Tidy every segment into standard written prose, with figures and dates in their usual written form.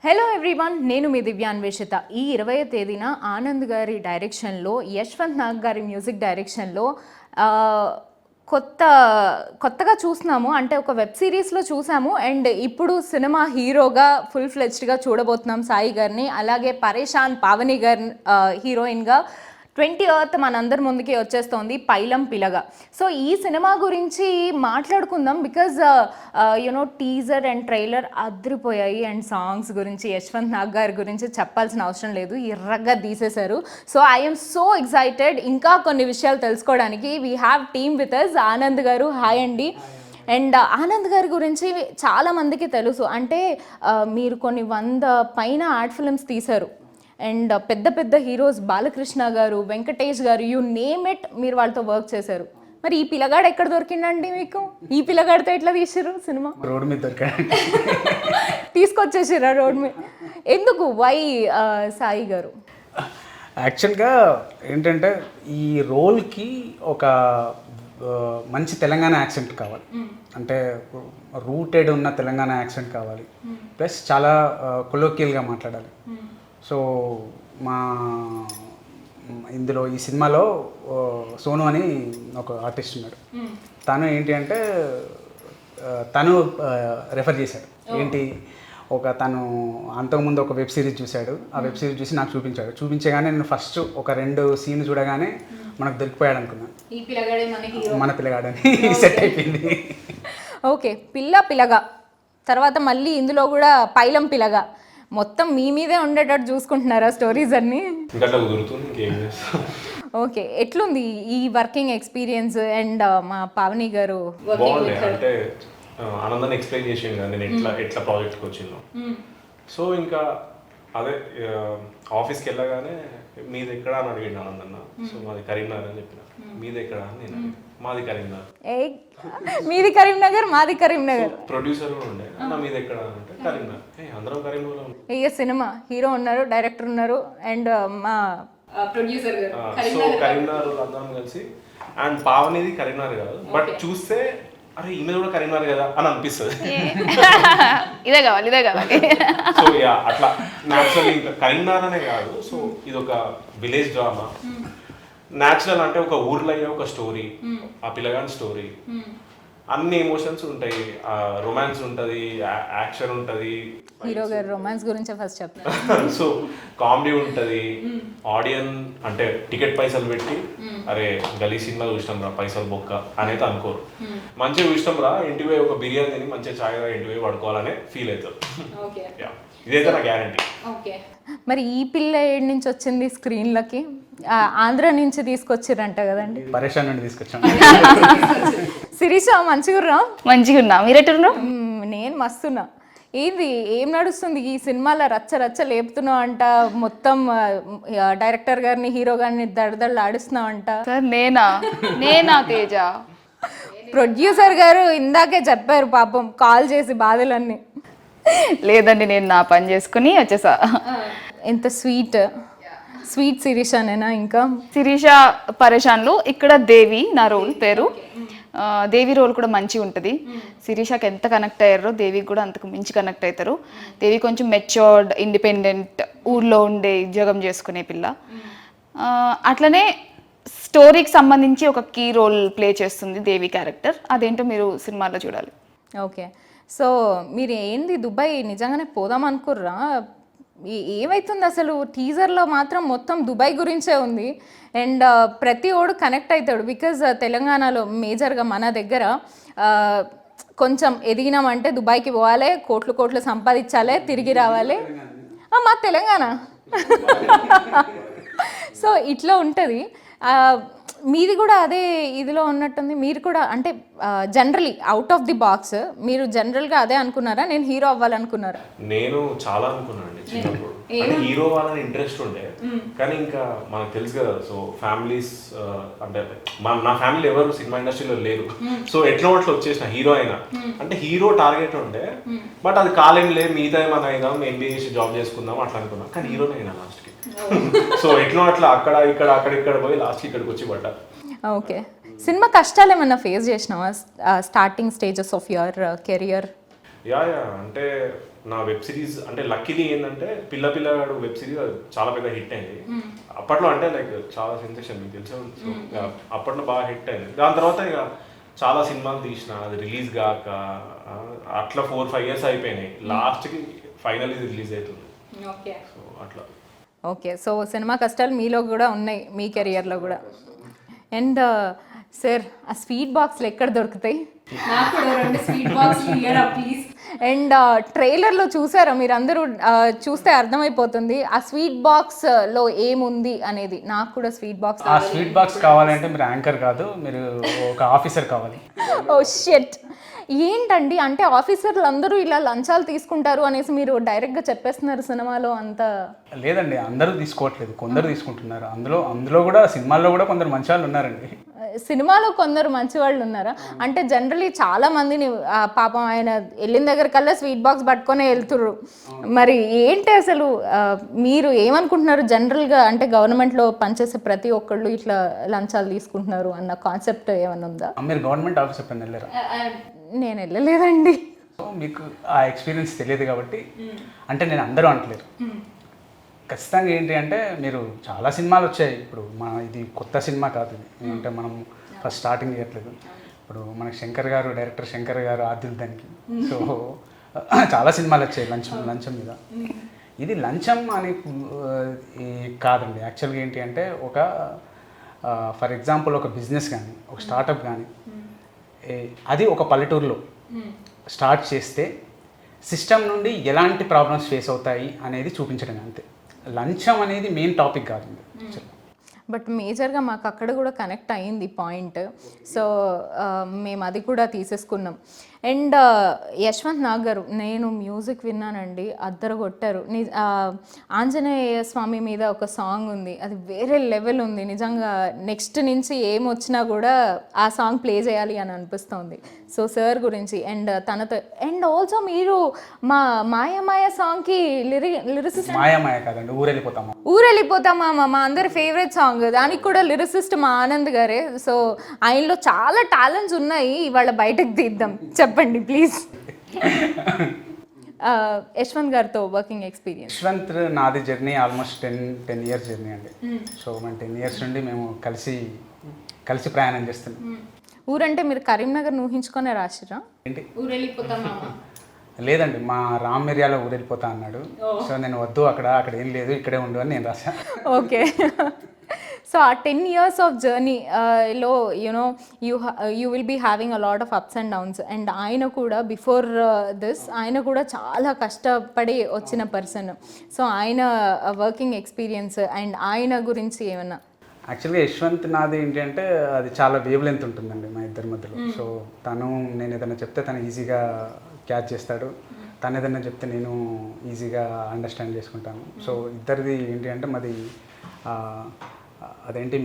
Hello everyone, నేను మీ దివ్యాన్వేషిత. ఈ 20వ తేదీన ఆనంద్ గారి డైరెక్షన్లో, యశ్వంత్ నాగ్ గారి మ్యూజిక్ డైరెక్షన్లో కొత్తగా చూస్తున్నాము. అంటే ఒక వెబ్ సిరీస్లో చూసాము అండ్ ఇప్పుడు సినిమా హీరోగా ఫుల్ ఫ్లెడ్జ్డ్గా చూడబోతున్నాం సాయి గారిని. అలాగే పరేషాన్ పావని గారి హీరోయిన్గా 20th మనందరి ముందుకి వచ్చేస్తోంది పైలం పిలగా. సో ఈ సినిమా గురించి మాట్లాడుకుందాం బికాజ్ టీజర్ అండ్ ట్రైలర్ అదిరిపోయాయి. అండ్ సాంగ్స్ గురించి యశ్వంత్ నాగ్ గారి గురించి చెప్పాల్సిన అవసరం లేదు, ఎర్రగా తీసేశారు. సో ఐఎమ్ సో ఎక్సైటెడ్ ఇంకా కొన్ని విషయాలు తెలుసుకోవడానికి. We have team with us. Anand garu, hi అండి. అండ్ ఆనంద్ గారి గురించి చాలామందికి తెలుసు, అంటే మీరు కొన్ని 100 పైన యాడ్ ఫిల్మ్స్ తీశారు అండ్ పెద్ద పెద్ద హీరోస్ బాలకృష్ణ గారు, వెంకటేష్ గారు, యూ నేమ్ ఇట్, మీరు వాళ్ళతో వర్క్ చేశారు. మరి ఈ పిల్లగాడు ఎక్కడ దొరికిందండి మీకు? ఈ పిల్లగాడితో ఎట్లా తీసారు సినిమా? రోడ్ మీద దొరికాడు, తీసుకొచ్చేసారా రోడ్ మీద? ఎందుకు? వై సాయి గారు? యాక్చువల్గా ఏంటంటే ఈ రోల్కి ఒక మంచి తెలంగాణ యాక్సెంట్ కావాలి, అంటే రూటెడ్ ఉన్న తెలంగాణ యాక్సెంట్ కావాలి, ప్లస్ చాలా కొలోకియల్గా మాట్లాడాలి. సో ఇందులో ఈ సినిమాలో సోను అని ఒక ఆర్టిస్ట్ ఉన్నాడు. తను ఏంటి అంటే తను రెఫర్ చేశాడు. ఏంటి, తను అంతకుముందు ఒక వెబ్ సిరీస్ చూశాడు. ఆ వెబ్ సిరీస్ చూసి నాకు చూపించగానే నేను ఫస్ట్ ఒక 2 సీన్లు చూడగానే మనకు దొరికిపోయాడు అనుకున్నాను, మన పిల్లగాడని సెట్ అయిపోయింది. ఓకే, పిల్లగా తర్వాత మళ్ళీ ఇందులో కూడా పైలం పిల్లగా మొత్తం మీ మీదే ఉండేటట్టు చూసుకుంటున్నారా స్టోరీస్ అన్ని? ఓకే, ఎట్లుంది ఈ వర్కింగ్ ఎక్స్పీరియన్స్? అండ్ మా పావని గారు అంటే ఆనందాన్ని ఎక్స్ప్లెయిన్ చేసాను కదా నేను ఎట్లా ప్రాజెక్ట్కి వచ్చిందో. సో ఇంకా అదే ఆఫీస్కి వెళ్ళగానే మీది ఎక్కడ అని అడిగాడు ఆనందన్న. సో మాది కరీంనగర్ అని చెప్పిన. మీది ఎక్కడ అని నేను, మాది కరీంనగర్. మీది కరీంనగర్, మాది కరీంనగర్. ప్రొడ్యూసర్ కూడా ఉండే, మీది ఎక్కడ అంటే కరీంనగర్. అందరం కరీంనగర్. ఇక సినిమా హీరో ఉన్నారు, డైరెక్టర్ ఉన్నారు అండ్ మా ప్రొడ్యూసర్ గారు. సో కరీంనగర్ అందరం కలిసి. అండ్ పావనిది కరీంనగర్ కాదు, బట్ చూస్తే అరే ఈమె కూడా కరీంనగర్ కదా అని అనిపిస్తుంది. ఇదే కావాలి. సో యా, అట్లా న్యాచురల్. ఇంకా కరీంనగర్ అనే కాదు, సో ఇది ఒక విలేజ్ డ్రామా. న్యాచురల్ అంటే ఒక ఊర్లో అయ్యే ఒక స్టోరీ, ఆ పిల్లగాని స్టోరీ. అన్ని ఎమోషన్స్ ఉంటాయి, రొమాన్స్ ఉంటుంది, యాక్షన్ ఉంటుంది. హీరో గారు రొమాన్స్ గురించి ఫస్ట్ చెప్తారు. సో కామెడీ ఉంటుంది. ఆడియన్స్ అంటే టికెట్ పైసలు పెట్టి అరే గలీ సినిమా చూసినాం రా, పైసలు బొక్క అనేది అనుకోరు. మంచిగా చూసినాం రా, ఇంటికి పోయి ఒక బిర్యానీ తిని మంచిగా ఛాయ్ ఇంటికి పోయి పడుకోవాలనే ఫీల్ అవుతారు. ఇదైతే నా గ్యారంటీ. మరి ఈ పిల్ల ఏడు నుంచి వచ్చింది స్క్రీన్లకి? ఆంధ్ర నుంచి తీసుకొచ్చిరంట కదండి? పరేషాన్ నుండి తీసుకొచ్చాను. శిరీష, మంచిగుర్రా? మంచిగున్నా, మీరెట్టున్నా? నేను మస్తున్నా. ఏం నడుస్తుంది ఈ సినిమాలో? రచ్చ లేపుతున్నావు అంట, మొత్తం డైరెక్టర్ గారిని, హీరో గారిని దడదళ్ళు ఆడిస్తున్నావు అంట. సార్ నేనా తేజ? ప్రొడ్యూసర్ గారు ఇందాకే చెప్పారు పాపం, కాల్ చేసి బాధలన్నీ. లేదండి, నేను నా పని చేసుకుని వచ్చేసా. ఎంత స్వీట్ శిరీషనేనా? ఇంకా శిరీష పరేషాన్లు. ఇక్కడ దేవి నా రోల్ పేరు. దేవి రోల్ కూడా మంచిగా ఉంటుంది. శిరీషకి ఎంత కనెక్ట్ అయ్యారో దేవికి కూడా అంతకు మించి కనెక్ట్ అవుతారు. దేవి కొంచెం మెచ్యూర్డ్, ఇండిపెండెంట్, ఊర్లో ఉండే ఉద్యోగం చేసుకునే పిల్ల. అట్లనే స్టోరీకి సంబంధించి ఒక కీ రోల్ ప్లే చేస్తుంది దేవి క్యారెక్టర్. అదేంటో మీరు సినిమాలో చూడాలి. ఓకే, సో మీరు ఏంది దుబాయ్ నిజంగానే పోదాం అనుకుర్రా? ఏమవుతుంది అసలు? టీజర్లో మాత్రం మొత్తం దుబాయ్ గురించే ఉంది అండ్ ప్రతి ఓడు కనెక్ట్ అవుతాడు. బికాజ్ తెలంగాణలో మేజర్గా మన దగ్గర కొంచెం ఎదిగినామంటే దుబాయ్కి పోవాలి, కోట్లు సంపాదించాలి, తిరిగి రావాలి. మా తెలంగాణ. సో ఇట్లా ఉంటుంది. మీది కూడా అదే ఇదిలో ఉన్నట్టుంది. మీరు కూడా అంటే generally out of the box మీరు జనరల్గా అదే అనుకున్నారా? నేను హీరో అవ్వాలనుకున్నారా? నేను చాలా అనుకున్నాను అండి చిన్నప్పుడు. అంటే హీరో అవ్వాలని ఇంట్రెస్ట్ ఉండే, కానీ ఇంకా మనకు తెలుసు కదా. సో ఫ్యామిలీస్ అంటే నా ఫ్యామిలీ ఎవరు సినిమా ఇండస్ట్రీలో లేరు. సో ఎట్లా వచ్చేసిన హీరో అయినా అంటే హీరో టార్గెట్ ఉండే, బట్ అది కాలేం లేదు. మిగతా ఏమైనా అయినా ఎంబీఏ చేసి జాబ్ చేసుకుందాం అట్లా అనుకున్నాం, కానీ హీరోనే అయినా లాస్ట్కి. సో అట్లా అక్కడ పోయి లాస్ట్కి ఇక్కడికి వచ్చి పడ్డా. ఓకే, సినిమా కష్టాలు ఏమన్నా ఫేస్ చేసినావా starting stages of your career? Yeah అంటే నా వెబ్ సిరీస్ అంటే లక్కీలీ ఏంటంటే పిల్లగాడు వెబ్ సిరీస్ చాలా పెద్ద హిట్ అయింది అప్పట్లో, అంటే లైక్ చాలా సెన్సేషన్ మీకు తెలుసు. సో అప్పట్లో బాగా హిట్ అయింది. దాని తర్వాత ఇక చాలా సినిమాలు తీసిన, అది రిలీజ్ కాక అట్లా 4-5 years అయిపోయినాయి. లాస్ట్కి ఫైనల్ ఇది రిలీజ్ అవుతుంది. సో అట్లా. ఓకే, సో సినిమా కష్టాలు మీలో కూడా ఉన్నాయి, మీ కెరియర్లో కూడా. అండ్ సార్, ఆ స్వీట్ బాక్స్లు ఎక్కడ దొరుకుతాయి? నాకు కూడా 2 స్వీట్ బాక్స్లు ఇయ్యరా ప్లీజ్. అండ్ ట్రైలర్లో చూసారా మీరు అందరూ? చూస్తే అర్థమైపోతుంది ఆ స్వీట్ బాక్స్లో ఏముంది అనేది. నాకు కూడా స్వీట్ బాక్స్. ఆ స్వీట్ బాక్స్ కావాలంటే మీరు యాంకర్ కాదు, మీరు ఒక ఆఫీసర్ కావాలి. ఓ షెట్, ఏంటండి అంటే ఆఫీసర్లు అందరూ ఇలా లంచాలు తీసుకుంటారు అనేసి మీరు డైరెక్ట్గా చెప్పేస్తున్నారు సినిమాలో అంతా? లేదండి, అందరూ తీసుకోవట్లేదు, కొందరు తీసుకుంటున్నారు. అందులో కూడా సినిమాల్లో కూడా కొందరు మంచి వాళ్ళు ఉన్నారండి. సినిమాలో కొందరు మంచి వాళ్ళు ఉన్నారా? అంటే జనరలీ చాలా మందిని పాపం ఆయన వెళ్ళిన దగ్గరకల్లా స్వీట్ బాక్స్ పట్టుకొని వెళ్తుర్రు. మరి ఏంటి అసలు మీరు ఏమనుకుంటున్నారు జనరల్గా? అంటే గవర్నమెంట్లో పనిచేసే ప్రతి ఒక్కళ్ళు ఇట్లా లంచాలు తీసుకుంటున్నారు అన్న కాన్సెప్ట్ ఏమైనా ఉందా? మీరు గవర్నమెంట్ ఆఫీసర్ పని వెళ్ళారా? నేను వెళ్ళలేదండి. సో మీకు ఆ ఎక్స్పీరియన్స్ తెలియదు కాబట్టి, అంటే నేను అందరూ అంటలేరు. ఖచ్చితంగా ఏంటి అంటే మీరు చాలా సినిమాలు వచ్చాయి. ఇప్పుడు ఇది కొత్త సినిమా కాదు, ఇది అంటే మనం ఫస్ట్ స్టార్టింగ్ చేయట్లేదు. ఇప్పుడు మనకి డైరెక్టర్ శంకర్ గారు ఆద్యుల్ దానికి. సో చాలా సినిమాలు వచ్చాయి లంచం మీద. ఇది లంచం అని కాదండి. యాక్చువల్గా ఏంటి అంటే ఫర్ ఎగ్జాంపుల్ ఒక బిజినెస్ కానీ, ఒక స్టార్టప్ కానీ, అది ఒక పల్లెటూరులో స్టార్ట్ చేస్తే సిస్టమ్ నుండి ఎలాంటి ప్రాబ్లమ్స్ ఫేస్ అవుతాయి అనేది చూపించడం అంతే. లంచం అనేది మెయిన్ టాపిక్ కాదు. బట్ మేజర్గా మాకు అక్కడ కూడా కనెక్ట్ అయ్యింది పాయింట్. సో మేము అది కూడా తీసేసుకున్నాం. అండ్ యశ్వంత్ నాగ్ గారు, నేను మ్యూజిక్ విన్నానండి, అద్దరు కొట్టారు. ఆంజనేయ స్వామి మీద ఒక సాంగ్ ఉంది, అది వేరే లెవెల్ ఉంది నిజంగా. నెక్స్ట్ నుంచి ఏమొచ్చినా కూడా ఆ సాంగ్ ప్లే చేయాలి అని అనిపిస్తుంది. సో సార్ గురించి అండ్ తనతో, అండ్ ఆల్సో మీరు మాయ సాంగ్కి లిరిసిస్ట్. మాయ కాదండి, ఊరెళ్ళిపోతామా మా అందరి ఫేవరెట్ సాంగ్. దానికి కూడా లిరిసిస్ట్ మా ఆనంద్ గారే. సో ఆయనలో చాలా టాలెంట్స్ ఉన్నాయి, ఇవాళ బయటకు తీద్దాం. చెప్పండి ప్లీజ్. యశ్వంత్ గారితో వర్కింగ్ ఎక్స్పీరియన్స్. యశ్వంత్ నాది జర్నీ ఆల్మోస్ట్ 10 years జర్నీ అండి. సో మేము 10 years నుండి మేము కలిసి ప్రయాణం చేస్తున్నాం. ఊరంటే మీరు కరీంనగర్ ఊహించుకొనే రాసిరా ఏంటి? ఊరెళ్ళిపోతామా? లేదండి, మా రామ్ ఏరియాలో ఊరెళ్ళిపోతా అన్నాడు. సో నేను వద్దు, అక్కడ ఏం లేదు, ఇక్కడే ఉండు అని నేను రాశాను. ఓకే. సో ఆ 10 years ఆఫ్ జర్నీలో you know you will be having a lot of ups and downs. And ఆయన కూడా బిఫోర్ దిస్ ఆయన కూడా చాలా కష్టపడి వచ్చిన పర్సన్. సో ఆయన వర్కింగ్ ఎక్స్పీరియన్స్ అండ్ ఆయన గురించి ఏమన్నా? యాక్చువల్గా యశ్వంత్ నాది ఏంటి అంటే అది చాలా వేవ్ లెంత్ ఉంటుందండి మా ఇద్దరి మధ్యలో. సో నేను ఏదైనా చెప్తే తను ఈజీగా క్యాచ్ చేస్తాడు, తను ఏదైనా చెప్తే నేను ఈజీగా అండర్స్టాండ్ చేసుకుంటాను. సో ఇద్దరిది ఏంటి అంటే మాది అదేంటి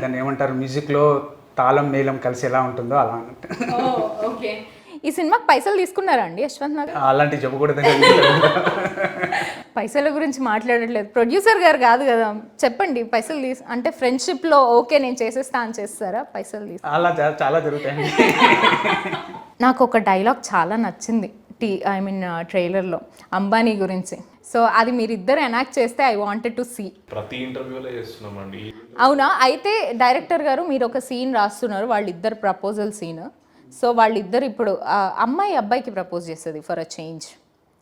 దాన్ని ఏమంటారు, మ్యూజిక్లో తాళం మేళం కలిసి ఎలా ఉంటుందో అలా అన్నట్టు. ఓకే. ఈ సినిమాకి పైసలు తీసుకున్నారా అండి యశ్వంత్ నగర్? అలాంటివి చెప్పకూడదు. పైసల గురించి మాట్లాడట్లేదు, ప్రొడ్యూసర్ గారు కాదు కదా, చెప్పండి. పైసలు అంటే ఫ్రెండ్షిప్లో ఓకే నేను చేసేస్తా అని చేస్తారా? పైసలు అలా చాలా జరుగుతాయండి. నాకు ఒక డైలాగ్ చాలా నచ్చింది ట్రైలర్లో అంబానీ గురించి. సో అది మీరిద్దరు ఎనాక్ట్ చేస్తే ఐ వాంటెడ్ టు సీ. ప్రతి ఇంటర్వ్యూలో చేస్తున్నామండి. అవునా? అయితే డైరెక్టర్ గారు మీరు ఒక సీన్ రాస్తున్నారు, వాళ్ళిద్దరు ప్రపోజల్ సీన్. సో వాళ్ళిద్దరు ఇప్పుడు అమ్మాయి అబ్బాయికి ప్రపోజ్ చేస్తుంది for a change.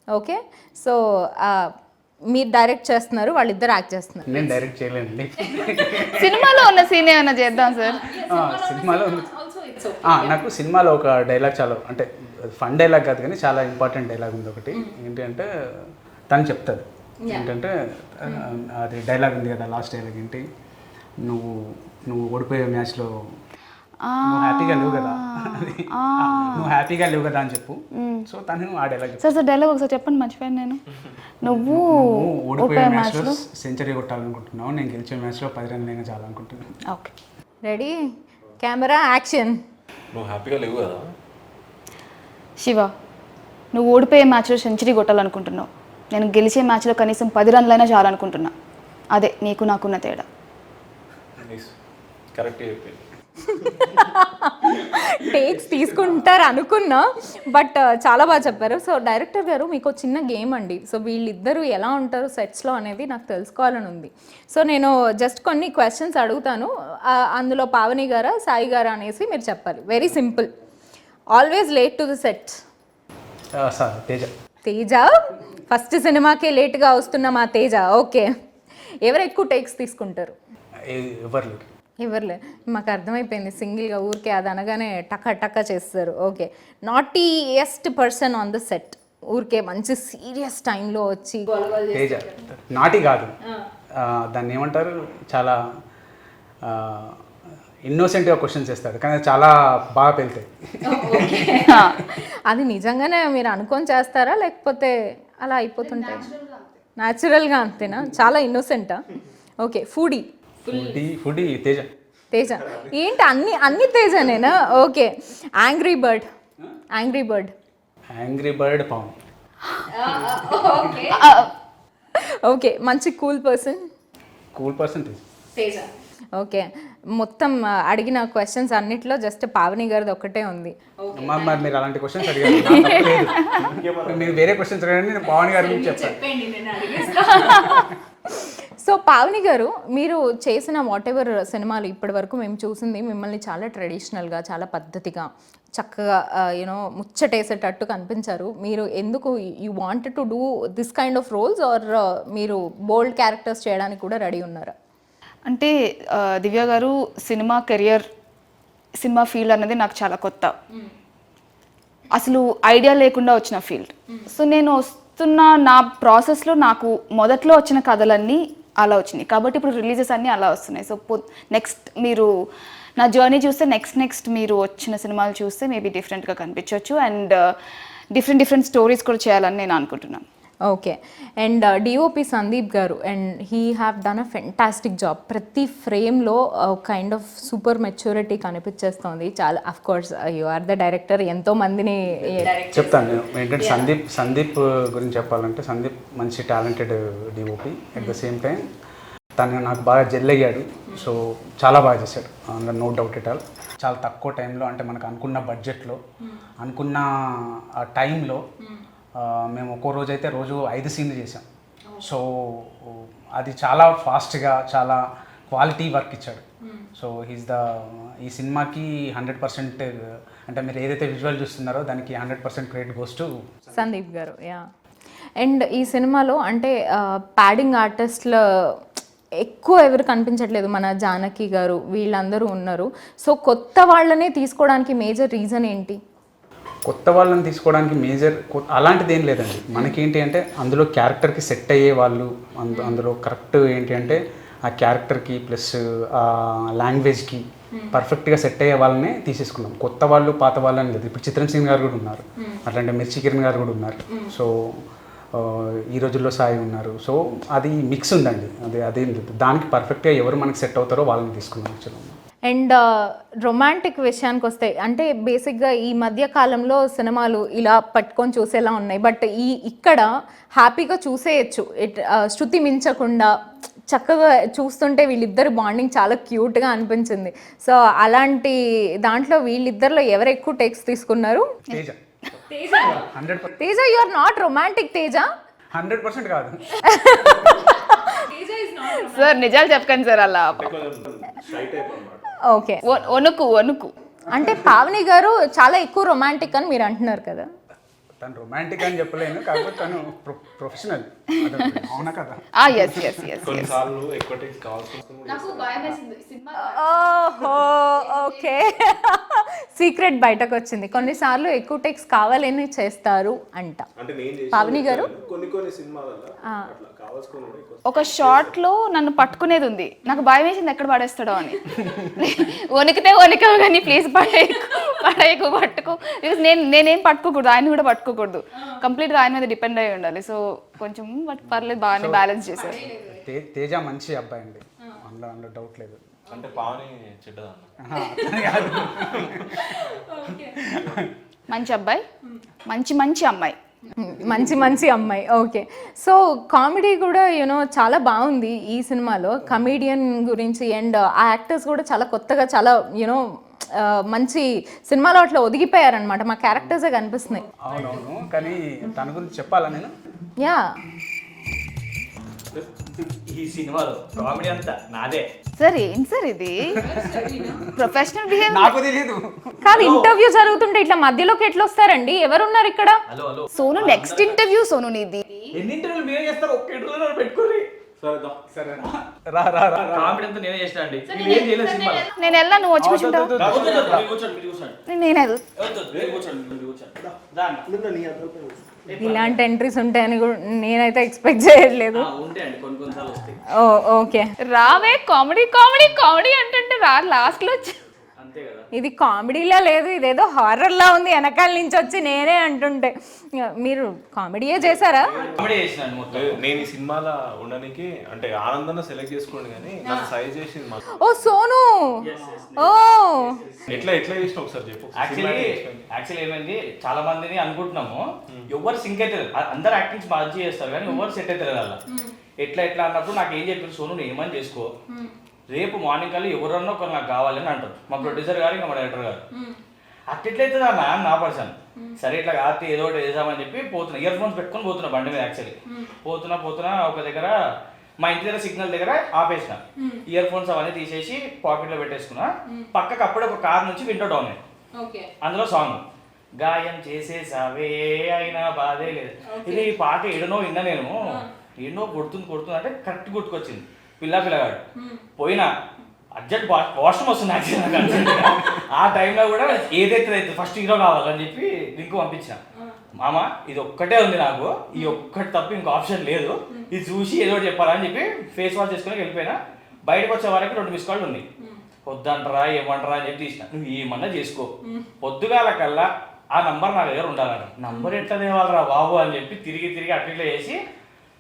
Okay, so మీరు డైరెక్ట్ చేస్తున్నారు, వాళ్ళిద్దరు యాక్ట్ చేస్తున్నారు. నేను డైరెక్ట్ చేయలేనండి. సినిమాలో ఉన్న సీన్ ఏమైనా చేద్దాం సార్? సినిమాలో నాకు సినిమాలో ఒక డైలాగ్ చాలా, అంటే ఫన్ డైలాగ్ కాదు కానీ చాలా ఇంపార్టెంట్ డైలాగ్ ఉంది ఒకటి. ఏంటి అంటే తను చెప్తుంది ఏంటంటే, అది డైలాగ్ ఉంది కదా, లాస్ట్ డైలాగ్ ఏంటి, నువ్వు ఓడిపోయే మ్యాచ్లో నువ్వు హ్యాపీగా లేవు కదా అని చెప్పు. సో తను ఆ డైలాగ్ సార్ డైలాగ్ ఒకసారి చెప్పండి, మర్చిపోయాను నేను. నువ్వు ఓడిపోయే మ్యాచ్లో సెంచరీ కొట్టాలనుకుంటున్నావు, నేను గెలిచే మ్యాచ్లో 10 runs అయినా చాలనుకుంటున్నాను. Okay, ready, camera, action. నువ్వు హ్యాపీగా లేవు కదా శివ, నువ్వు ఓడిపోయే మ్యాచ్లో సెంచరీ కొట్టాలనుకుంటున్నావు, నేను గెలిచే మ్యాచ్లో కనీసం 10 runs అయినా చాలనుకుంటున్నా. అదే నీకు నాకున్న తేడా. కరెక్ట్ చెప్పి. టేక్స్ తీసుకుంటారు అనుకున్నా, బట్ చాలా బాగా చెప్పారు. సో డైరెక్టర్ గారు మీకు ఒక చిన్న గేమ్ అండి. సో వీళ్ళిద్దరూ ఎలా ఉంటారు సెట్స్లో అనేది నాకు తెలుసుకోవాలని ఉంది. సో నేను జస్ట్ కొన్ని క్వశ్చన్స్ అడుగుతాను, అందులో పావని గారా సాయి గారా అనేసి మీరు చెప్పాలి. Very simple. Always late to the set. Sir Teja. Teja first సినిమాకే లేట్గా వస్తున్న మా తేజ. ఓకే. ఎవరు ఎక్కువ టేక్స్ తీసుకుంటారు? ఎవరు లేరు. ఎవరులే, మాకు అర్థమైపోయింది. సింగిల్గా ఊరికే అది అనగానే టక్క టక్క చేస్తారు. Okay. Naughtiest person on the set, ఊరికే మంచి సీరియస్ టైంలో వచ్చి తేజ నాటి కాదు, దాన్ని ఏమంటారు, చాలా ఇన్నోసెంట్గా క్వశ్చన్స్ చేస్తాడు, కానీ చాలా బాగా పెళ్తాయి. అది నిజంగానే మీరు అనుకొని చేస్తారా లేకపోతే అలా అయిపోతుంటాయి? న్యాచురల్గా అంతేనా? చాలా ఇన్నోసెంటా? ఓకే. ఫుడీ తేజ. తేజ ఏంటి అన్ని తేజనేనా? Okay. Angry bird Pavan. Okay. మంచి కూల్ పర్సన్ తేజ. ఓకే. మొత్తం అడిగిన క్వశ్చన్స్ అన్నిట్లో జస్ట్ పావని గారిది ఒక్కటే ఉంది. మరి మీరు అలాంటి క్వశ్చన్స్ అడిగారు, మీరు వేరే క్వశ్చన్స్ అడగండి, నేను పవన్ గారి గురించి చెప్తాను. సో పావని గారు, మీరు చేసిన వాట్ ఎవర్ సినిమాలు ఇప్పటి వరకు మేము చూసింది మిమ్మల్ని చాలా ట్రెడిషనల్గా, చాలా పద్ధతిగా, చక్కగా యూనో ముచ్చటేసేటట్టు కనిపించారు. మీరు ఎందుకు you want to do this kind of roles or మీరు బోల్డ్ క్యారెక్టర్స్ చేయడానికి కూడా రెడీ ఉన్నారా? అంటే దివ్య గారు సినిమా కెరియర్, సినిమా ఫీల్డ్ అనేది నాకు చాలా కొత్త, అసలు ఐడియా లేకుండా వచ్చిన ఫీల్డ్. సో నేను వస్తున్న నా ప్రాసెస్లో నాకు మొదట్లో వచ్చిన కథలన్నీ అలా వచ్చినాయి, కాబట్టి ఇప్పుడు రిలీజెస్ అన్నీ అలా వస్తున్నాయి. సో నెక్స్ట్ మీరు నా జర్నీ చూస్తే నెక్స్ట్ మీరు వచ్చిన సినిమాలు చూస్తే మేబీ డిఫరెంట్గా కనిపించవచ్చు, అండ్ డిఫరెంట్ స్టోరీస్ కూడా చేయాలని నేను అనుకుంటున్నాను. Okay. And DOP Sandeep garu, and he have done a fantastic job. ప్రతి ఫ్రేమ్లో కైండ్ ఆఫ్ సూపర్ మెచ్యూరిటీ కనిపించేస్తుంది. చాలా of course you are the director, ఎంతో మందిని చెప్తాను నేను. ఏంటంటే సందీప్ గురించి చెప్పాలంటే, సందీప్ మంచి talented DOP. At the same time తను నాకు బాగా జెల్ అయ్యాడు. సో చాలా బాగా చేశాడు, అందులో నో డౌట్ ఎట్ ఆల్. చాలా తక్కువ టైంలో, అంటే మనకు అనుకున్న బడ్జెట్లో, అనుకున్న టైంలో మేము ఒక్కో రోజు అయితే రోజు 5 సీన్లు చేసాం. సో అది చాలా ఫాస్ట్గా, చాలా క్వాలిటీ వర్క్ ఇచ్చాడు. సో ఈ సినిమాకి 100%, అంటే మీరు ఏదైతే విజువల్ చూస్తున్నారో దానికి 100% క్రెడిట్ గోస్ టు సందీప్ గారు. యా. అండ్ ఈ సినిమాలో అంటే ప్యాడింగ్ ఆర్టిస్ట్లో ఎక్కువ ఎవరు కనిపించట్లేదు, మన జానకి గారు వీళ్ళందరూ ఉన్నారు. సో కొత్త వాళ్ళనే తీసుకోవడానికి మేజర్ రీజన్ ఏంటి? కొత్త వాళ్ళని తీసుకోవడానికి మేజర్ అలాంటిది ఏం లేదండి. మనకేంటి అంటే అందులో క్యారెక్టర్కి సెట్ అయ్యే వాళ్ళు, అందులో కరెక్ట్ ఏంటి అంటే ఆ క్యారెక్టర్కి ప్లస్ ఆ లాంగ్వేజ్కి పర్ఫెక్ట్గా సెట్ అయ్యే వాళ్ళనే తీసేసుకున్నాం. కొత్త వాళ్ళు పాత వాళ్ళు అని లేదు. ఇప్పుడు చిత్రం సింగ్ గారు కూడా ఉన్నారు, అట్లాంటి మిర్చి కిరణ్ గారు కూడా ఉన్నారు. సో ఈ రోజుల్లో సాయి ఉన్నారు. సో అది మిక్స్ ఉందండి, అదేం లేదు. దానికి పర్ఫెక్ట్గా ఎవరు మనకి సెట్ అవుతారో వాళ్ళని తీసుకున్నాం యాక్చువల్గా. అండ్ రొమాంటిక్ విషయానికి వస్తే, అంటే బేసిక్గా ఈ మధ్య కాలంలో సినిమాలు ఇలా పట్టుకొని చూసేలా ఉన్నాయి, బట్ ఇక్కడ హ్యాపీగా చూసేయచ్చు, శృతి మించకుండా చక్కగా చూస్తుంటే వీళ్ళిద్దరు బాండింగ్ చాలా క్యూట్గా అనిపించింది. సో అలాంటి దాంట్లో వీళ్ళిద్దరిలో ఎవరు ఎక్కువ టేక్స్ తీసుకున్నారు? Teja. You are not romantic Teja. 100% కాదు సార్, నిజాలు చెప్పకండి సార్ అలా. ఓకే. వణుకు అంటే పావని గారు చాలా ఎక్కువ రొమాంటిక్ అని మీరు అంటున్నారు కదా? తను రొమాంటిక్ అని చెప్పలేను, కాకపోతే తను ప్రొఫెషనల్. అవునా కదా? కొన్నిసార్లు ఎక్కువ టేక్స్ కావాల్సి ఓకే. సీక్రెట్ బయటకు వచ్చింది. కొన్నిసార్లు ఎక్కువ టేక్స్ కావాలని చేస్తారు అంట పావని గారు. కొన్ని సినిమాలలో ఒక షార్ట్ లో నన్ను పట్టుకునేది ఉంది, నాకు భయం వేసింది ఎక్కడ పడేస్తాడో అని. వణికావు కానీ ప్లీజ్ పడేయకు పట్టుకో. నేనేం పట్టుకోకూడదు, ఆయన కూడా పట్టుకోకూడదు, కంప్లీట్గా ఆయన మీద డిపెండ్ అయి ఉండాలి. సో కొంచెం పర్లేదు, బాగానే బ్యాలెన్స్ చేశారు. తేజ మంచి అబ్బాయి అండి, అందులో డౌట్ లేదు. అంటే పావని చెడ్డదన్న మంచి అబ్బాయి, మంచి అమ్మాయి. మంచి అమ్మాయి. ఓకే. సో కామెడీ కూడా చాలా బాగుంది ఈ సినిమాలో. కమీడియన్ గురించి అండ్ ఆ యాక్టర్స్ కూడా చాలా కొత్తగా చాలా మంచి సినిమాలో అట్లా ఒదిగిపోయారనమాట. మా క్యారెక్టర్సే కనిపిస్తున్నాయి. అవునవును, కానీ తన గురించి చెప్పాలా నేను? యా, ఈ సినిమాలో కామెడీ అంతా నాదే. సార్ ఏంటి సార్ ఇది ప్రొఫెషనల్ బిహేవియర్? నాకు తెలియదు. కాదు, ఇంటర్వ్యూ జరుగుతుంటే ఇట్లా మధ్యలోకి ఎట్లా వస్తారండి? ఎవరున్నారు ఇక్కడ? Hello hello Sonu next interview Sonu నీది. ఎన్ని ఇంటర్వ్యూలు మీరే చేస్తారు? ఒక్క ఇంటర్వ్యూలో పెట్టుకోరి. సరే రా రా రా. కామెడీ అంతా నేనే చేసిన అండి. మీరు ఏం చేయలేదు సినిమాలో. నేను వెళ్ళా, నువ్వు వచ్చి కూర్చుంటావు. నేను వెళ్తా. ఇలాంటి ఎంట్రీస్ ఉంటాయని కూడా నేనైతే ఎక్స్పెక్ట్ చేయట్లేదు. ఉంటాయండి, కొన్ని కొన్నిసార్లు వస్తాయి. ఓకే. రావే కామెడీ కామెడీ కామెడీ అంటుంటే రా లాస్ట్ లో వచ్చి. అంతే కదా. ఇది కామెడీలా లేదు, ఇదేదో హారర్లా ఉంది వెనకాల నుంచి వచ్చి నేనే అంటుంటే. మీరు కామెడీయే చేశారా? కామెడీ చేసినాను మొత్తం. నేను ఈ సినిమాలో ఉండడానికి అంటే ఆనందాన్ని సెలెక్ట్ చేసుకోండి, కానీ నాకు సజెస్ట్ చేసింది మా ఓ సోను, ఓ ఎట్లా చేసిన ఒకసారి చెప్పు. యాక్చువల్లీ ఏమైంది, చాలా మందిని అనుకుంటున్నాము ఎవరు సింక్ అవుతారు, అందరు యాక్టింగ్స్ బాగా చేస్తారు కానీ ఎవరు సెట్ అవుతారు అలా. ఎట్లా అన్నప్పుడు నాకు ఏం చెప్పారు, సోను నువ్వు ఏమని చేసుకో, రేపు మార్నింగ్ కల్లా ఎవరన్నా ఒకరు నాకు కావాలని అంటారు మా ప్రొడ్యూసర్ గారు ఇంకా మా డైరెక్టర్ గారు. అట్లెట్లయితే నా పర్సన్ సరే ఇట్లా కాదు ఏదో ఒకటి వేసామని చెప్పి పోతున్నా, ఇయర్ ఫోన్స్ పెట్టుకొని పోతున్నా బండి మీద. యాక్చువల్లీ పోతున్నా ఒక దగ్గర మా ఇంటి దగ్గర సిగ్నల్ దగ్గర ఆపేసిన, ఇయర్ ఫోన్స్ అవన్నీ తీసేసి పాకెట్లో పెట్టేసుకున్నా. పక్కకు అప్పుడే ఒక కార్ నుంచి విండో డౌన్ అయ్యి అందులో సాంగ్ గాయం చేసేసావే అయినా బాధే లేదు. ఇది ఈ పాట ఏడనో విన్నా నేను, ఎన్నో కొడుతుంది అంటే కరెక్ట్ గుర్తుకొచ్చింది. పిల్లగాడు పోయినా అర్జెంట్ వాష్రూమ్ వస్తుంది యాక్చువల్లీ. ఆ టైంలో కూడా ఏదైతే ఫస్ట్ హీరో కావాలని చెప్పి లింక్ పంపించిన. మామ ఇది ఒక్కటే ఉంది నాకు, ఈ ఒక్కటి తప్ప ఇంకో ఆప్షన్ లేదు, ఇది చూసి ఏదో ఒకటి చెప్పాలని చెప్పి ఫేస్ వాష్ చేసుకుని వెళ్ళిపోయినా. బయటకు వచ్చే వరకు 2 మిస్ కాళ్ళు ఉంది. వద్దంటారా ఏమంటారా అని చెప్పి తీసిన. నువ్వు ఏమన్నా చేసుకో, పొద్దుగాల కల్లా ఆ నంబర్ నా దగ్గర ఉండాలంట. నంబర్ ఎట్లా తేవాలరా బాబు అని చెప్పి తిరిగి అట్లా ఇట్లా చేసి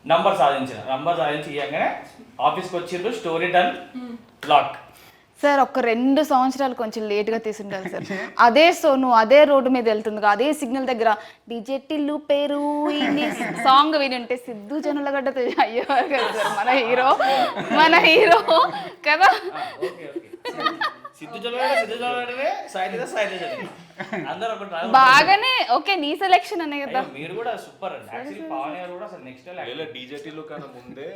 నంబర్ సాధించి ఇవ్వగానే ఆఫీస్కి వచ్చిండ్రు. Story done, lock. సార్ ఒక 2 సంవత్సరాలు కొంచెం లేట్గా తీసుండాలి సార్. అదే సోను అదే రోడ్డు మీద వెళ్తుంది, అదే సిగ్నల్ దగ్గర డిజెటిల్లు పేరు సాంగ్ వినుంటే సిద్ధు జనులగడ్డ అయ్యేవారు కదా సార్ మన హీరో కదా. బాగానే ఓకే, నీ సెలెక్షన్ అనే కదా. మీరు కూడా సూపర్ అండి. యాక్చువల్లీ పవన్ గారు కూడా అసలు నెక్స్ట్ లెవెల్. డీజేటీలో కన్నా ముందే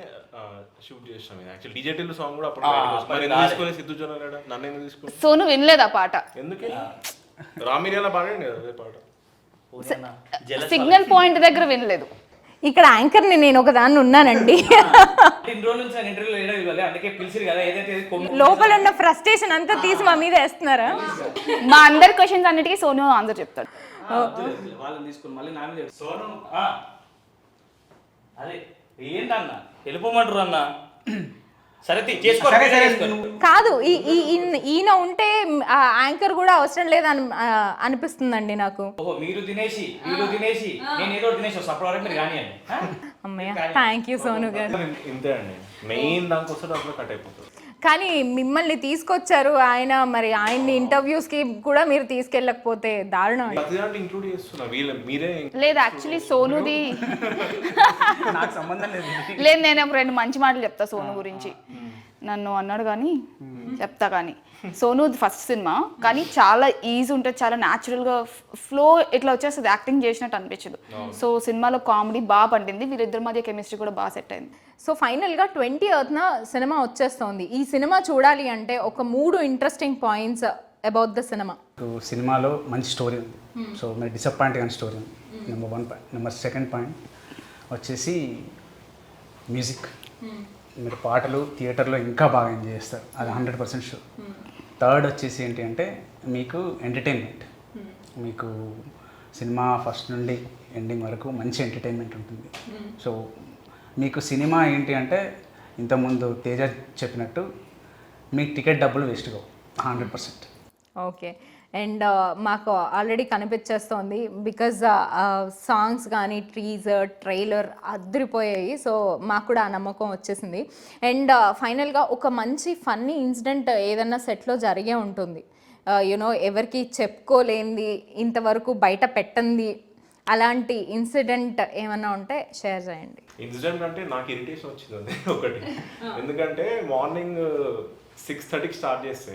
షూట్ చేసాం. యాక్చువల్లీ డీజేటీలో సాంగ్ కూడా అప్పుడు సిద్ధు జొన్న నన్ను ఎందుకు తీసుకుని. సోను వినలేదు ఆ పాట. ఎందుకే రామిరియాల పాడండి కదా అదే పాట. సిగ్నల్ పాయింట్ దగ్గర వినలేదు. ఇక్కడ యాంకర్ని నేను ఒకదాన్ని ఉన్నానండి. ఇన్ని రోజుల నుంచి ఇంటర్వ్యూలో వేయడం ఇవ్వాలి, అందుకే పిలిచిరు కదా. ఏదైతే లోపల ఉన్న ఫ్రస్ట్రేషన్ అంతా తీసి మా మీద వేస్తున్నారా? మా అందరి క్వశ్చన్స్ అన్నిటికీ సోను ఆన్సర్ చెప్తాడు. వాళ్ళని తీసుకుని మళ్ళీ నా మీద సోను అదే ఏంటన్నా వెళ్ళిపోమంటారు అన్న. సరే కాదు, ఈయన ఉంటే యాంకర్ కూడా అవసరం లేదని అనిపిస్తుందండి నాకు. ఓహో మీరు తినేసి నేను ఏదో తినేసి అప్పటి వరకు మీరు కానీ అమ్మయ్య, థ్యాంక్ యూ సోను గారు. ఇంతే అండి, మెయిన్ దానికోసం అట్లా కట్ అయిపోతుంది. కానీ మిమ్మల్ని తీసుకొచ్చారు ఆయన, మరి ఆయన్ని ఇంటర్వ్యూస్కి కూడా మీరు తీసుకెళ్ళకపోతే దారుణం. ఇంక్లూడ్ చేస్తున్నా మీరే. లేదు యాక్చువల్లీ సోనుది నాకు సంబంధం లేదు. లేదు, నేను 2 మంచి మాటలు చెప్తా సోను గురించి. నన్ను అన్నాడు కానీ చెప్తా. కానీ సోను ఫస్ట్ సినిమా కానీ చాలా ఈజీ ఉంటుంది, చాలా న్యాచురల్గా ఫ్లో ఇట్లా వచ్చేస్తుంది, యాక్టింగ్ చేసినట్టు అనిపించదు. సో సినిమాలో కామెడీ బాగా పండింది, వీరిద్దరి మధ్య కెమిస్ట్రీ కూడా బాగా సెట్ అయింది. సో ఫైనల్గా 20th సినిమా వచ్చేస్తోంది. ఈ సినిమా చూడాలి అంటే ఒక 3 interesting points about the cinema. సినిమాలో మంచి స్టోరీ ఉంది, సో మీరు డిసప్పాయింట్ కానీ స్టోరీ ఉంది. Number 1 point. Number 2nd point వచ్చేసి మ్యూజిక్. మీరు పాటలు థియేటర్లో ఇంకా బాగా ఎంజాయ్ చేస్తారు, అది 100% షూర్. 3rd వచ్చేసి ఏంటి అంటే మీకు ఎంటర్టైన్మెంట్. మీకు సినిమా ఫస్ట్ నుండి ఎండింగ్ వరకు మంచి ఎంటర్టైన్మెంట్ ఉంటుంది. సో మీకు సినిమా ఏంటి అంటే ఇంతకుముందు తేజ చెప్పినట్టు మీకు టికెట్ డబ్బులు వేస్ట్ కావు 100%. ఓకే. అండ్ మాకు ఆల్రెడీ కనిపించేస్తోంది, బికాజ్ సాంగ్స్ కానీ టీజర్ ట్రైలర్ అదిరిపోయాయి. సో మాకు కూడా ఆ నమ్మకం వచ్చేసింది. అండ్ ఫైనల్గా ఒక మంచి ఫన్నీ ఇన్సిడెంట్ ఏదన్నా సెట్లో జరిగే ఉంటుంది, ఎవరికి చెప్పుకోలేంది, ఇంతవరకు బయట పెట్టంది అలాంటి ఇన్సిడెంట్ ఏమన్నా ఉంటే షేర్ చేయండి. ఇన్సిడెంట్ అంటే నాకు ఇరిటేషన్ వచ్చింది అండి ఒకటి. ఎందుకంటే మార్నింగ్ 6:30కి స్టార్ట్ చేస్తే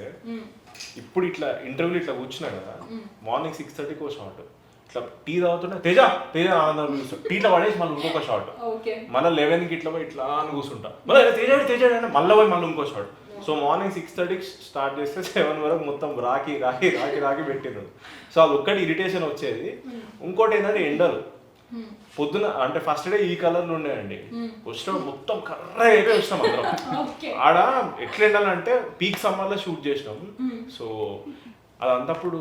ఇప్పుడు ఇట్లా ఇంటర్వ్యూలు ఇట్లా కూర్చున్నా కదా, మార్నింగ్ 6:30కి ఒక షార్ట్, ఇట్లా టీ తాగుతుంటే తేజ తేజ ఆనందం పిలుస్తాం, టీలో పడేసి మళ్ళీ ఇంకొక షార్ట్, మళ్ళీ 11కి ఇట్లా పోయి ఇట్లా అని కూర్చుంటా, మళ్ళీ తేజాడు తేజాడు అంటే మళ్ళీ పోయి మళ్ళీ ఇంకో షార్ట్. సో మార్నింగ్ 6:30కి స్టార్ట్ చేస్తే 7 వరకు మొత్తం రాకి రాకి రాకి రాకి పెట్టినాడు. సో అది ఒక్కటి ఇరిటేషన్ వచ్చేది. ఇంకోటి ఏంటంటే ఎండలు పొద్దున అంటే ఫస్ట్ డే ఈ కలర్లు ఉండేయండి, వచ్చిన మొత్తం కర్ర అయిపోయి వచ్చినాం అందరం. ఆడ ఎట్లా ఎండాలంటే పీక్ సమ్మర్లో షూట్ చేసినాం. సో అదంతప్పుడు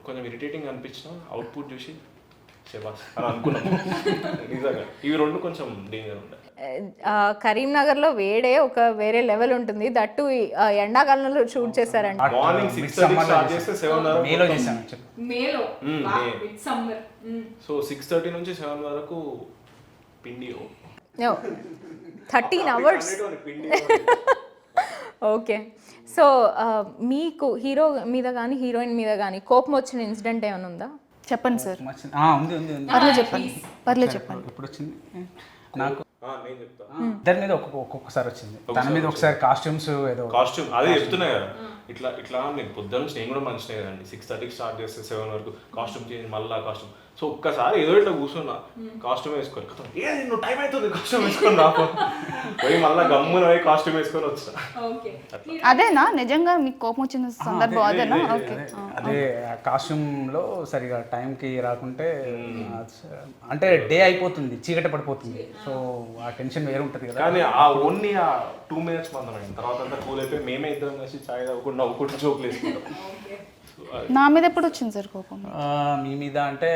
కొంచెం ఇరిటేటింగ్ అనిపించిన, అవుట్పుట్ చూసి శబాస్ అని అనుకున్నాం. నిజంగా ఇవి రెండు కొంచెం డేంజర్ ఉండే. కరీంనగర్లో వేడే ఒక వేరే లెవెల్ ఉంటుంది, దట్టు ఎండాకాలంలో షూట్ చేశారండి. మార్నింగ్ 6:30 స్టార్ట్ చేస్తే 7 వరకు మేలో చేశాను చెప్పు. సో 6:30 నుంచి 7 వరకు పిండి 13 hours. ఓకే. సో మీకు హీరో మీద కానీ హీరోయిన్ మీద కానీ కోపం వచ్చిన ఇన్సిడెంట్ ఏమైనా ఉందా? చెప్పండి సార్. ఉంది ఉంది ఉంది. పర్లేదు చెప్పండి. ఇప్పుడు వచ్చింది నాకు నేను చెప్తా. ఇద్దరి మీద ఒక్కొక్కసారి వచ్చింది. తన మీద ఒకసారి కాస్ట్యూమ్స్ ఏదో కాస్ట్యూమ్ అదే చెప్తున్నా కదా, ఇట్లా ఇట్లా నేను పొద్దున్న నుంచి నేను కూడా మంచిగా కదండి, 6:30కి స్టార్ట్ చేస్తే 7 వరకు కాస్ట్యూమ్ చేంజ్, మళ్ళీ కాస్ట్యూమ్. సో ఒక్కసారి ఏదో ఇట్లా కూర్చున్నా, కాస్ట్యూమ్ వేసుకొని ఏ నువ్వు టైం అవుతుంది కాస్ట్యూమ్ వేసుకొని రాకు పోయి మళ్ళీ గమ్మున పోయి కాస్ట్యూమ్ వేసుకొని వచ్చా. అదేనా నిజంగా మీకు కోపం వచ్చిన సందర్భం? అదేనా? ఓకే. అదే కాస్ట్యూమ్లో సరిగా టైంకి రాకుంటే అంటే డే అయిపోతుంది, చీకటి పడిపోతుంది. సో ఆ టెన్షన్ వేరే ఉంటుంది కదా. కానీ ఆ ఓన్లీ ఆ 2 minutes మందమైంది, తర్వాత అంతా కూల్ అయిపోయి మేమే ఇద్దరం కలిసి చాయ్ తాగకుండా నవ్వుకుంటూ జోకులు వేసుకుంటాం. నా మీద ఎప్పుడు వచ్చింది సార్ కోపం? మీ మీద అంటే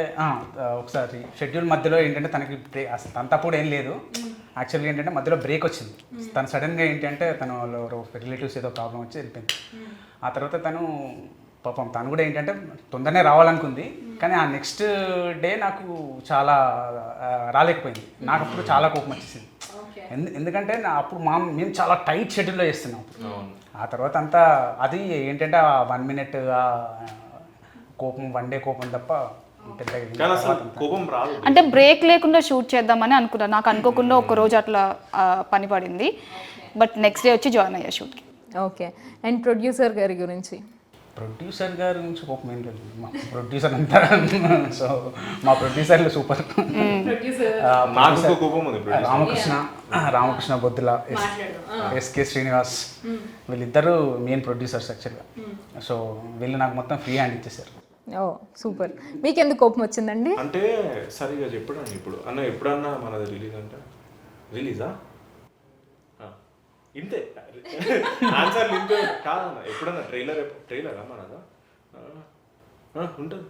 ఒకసారి షెడ్యూల్ మధ్యలో ఏంటంటే తనకి అసలు తనతప్పుడు ఏం లేదు. యాక్చువల్గా ఏంటంటే మధ్యలో బ్రేక్ వచ్చింది. తను సడన్గా ఏంటంటే తను రిలేటివ్స్ ఏదో ప్రాబ్లం వచ్చి వెళ్ళిపోయింది. ఆ తర్వాత తను పాపం తను కూడా ఏంటంటే తొందరనే రావాలనుకుంది, కానీ ఆ నెక్స్ట్ డే నాకు చాలా రాలేకపోయింది. నాకు అప్పుడు చాలా కోపం వచ్చేసింది. ఎందుకంటే అప్పుడు మేము చాలా టైట్ షెడ్యూల్లో చేస్తున్నాం. ఆ తర్వాత అంతా అది ఏంటంటే ఆ 1 minute కోపం, 1 day కోపం తప్ప కోపం రాదు. అంటే బ్రేక్ లేకుండా షూట్ చేద్దామని అనుకున్నాను. నాకు అనుకోకుండా ఒక రోజు అట్లా పని పడింది, బట్ నెక్స్ట్ డే వచ్చి జాయిన్ అయ్యా షూట్కి. ఓకే. అండ్ ప్రొడ్యూసర్ గారి గురించి? ప్రొడ్యూసర్ గారి నుంచి కోపం ఏం లేదు, మా ప్రొడ్యూసర్ అంతా. సో మా ప్రొడ్యూసర్లు సూపర్. రామకృష్ణ బొద్దుల, ఎస్కే శ్రీనివాస్, వీళ్ళిద్దరూ మెయిన్ ప్రొడ్యూసర్స్ యాక్చువల్గా. సో వీళ్ళు నాకు మొత్తం ఫ్రీ హ్యాండ్ ఇచ్చేసారు. ఓ సూపర్. మీకు ఎందుకు కోపం వచ్చిందండి? అంటే సరిగా చెప్పడండి, ఇప్పుడు అన్న ఎప్పుడన్నా మనది రిలీజ్ అంటే రిలీజా ఇంతే ఆన్సర్లు ఇంతే కాదన్న. ఎప్పుడన్నా ట్రైలరా మనదా ఉంటుంది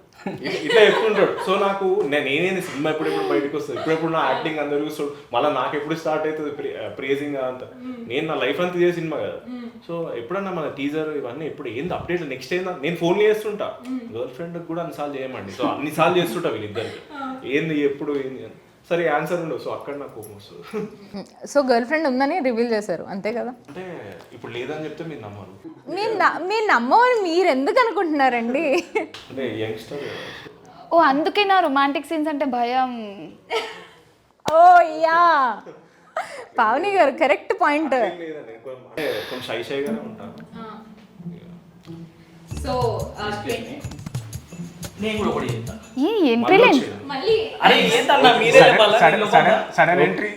ఇట్లా చెప్పుకుంటాడు. సో నాకు నేనేది సినిమా ఎప్పుడెప్పుడు బయటకు వస్తుంది, ఎప్పుడెప్పుడు నా యాక్టింగ్ అందరు చూస్తాడు, మళ్ళీ నాకు ఎప్పుడు స్టార్ట్ అవుతుంది ప్రేజింగ్ అంతా. నేను నా లైఫ్ అంతా ఇదే సినిమా కదా. సో ఎప్పుడన్నా మన టీజర్ ఇవన్నీ ఎప్పుడు ఏంది అప్డేట్ నెక్స్ట్ ఏందా నేను ఫోన్లో చేస్తుంటా, గర్ల్ ఫ్రెండ్కి కూడా అన్నిసార్లు చేయమండి. సో అన్నిసార్లు చేస్తుంటా వీళ్ళిద్దరికి, ఏంది ఎప్పుడు ఏంది అని. సరే ఆన్సర్ ఉండవు. సో అక్కడ నాకు కోపం వస్తుంది. సో గర్ల్ ఫ్రెండ్ ఉందని రివీల్ చేశారు అంతే కదా? అంటే ఇప్పుడు లేదని చెప్తే మీరు నమ్మరు. మీరు నమ్మని మీరు ఎందుకు అనుకుంటున్నారండి? అంటే యంగ్స్టర్. ఓ అందుకే నా రొమాంటిక్ సీన్స్ అంటే భయం. ఓ యా పావని గారు కరెక్ట్ పాయింట్. కొంచెం షైగానే ఉంటాను. సో నేను కూడా ఒకటి చెప్తాను. ఈ ఎంట్రీలో అరే ఏంటన్నా మీరే సడన్ ఎంట్రీ.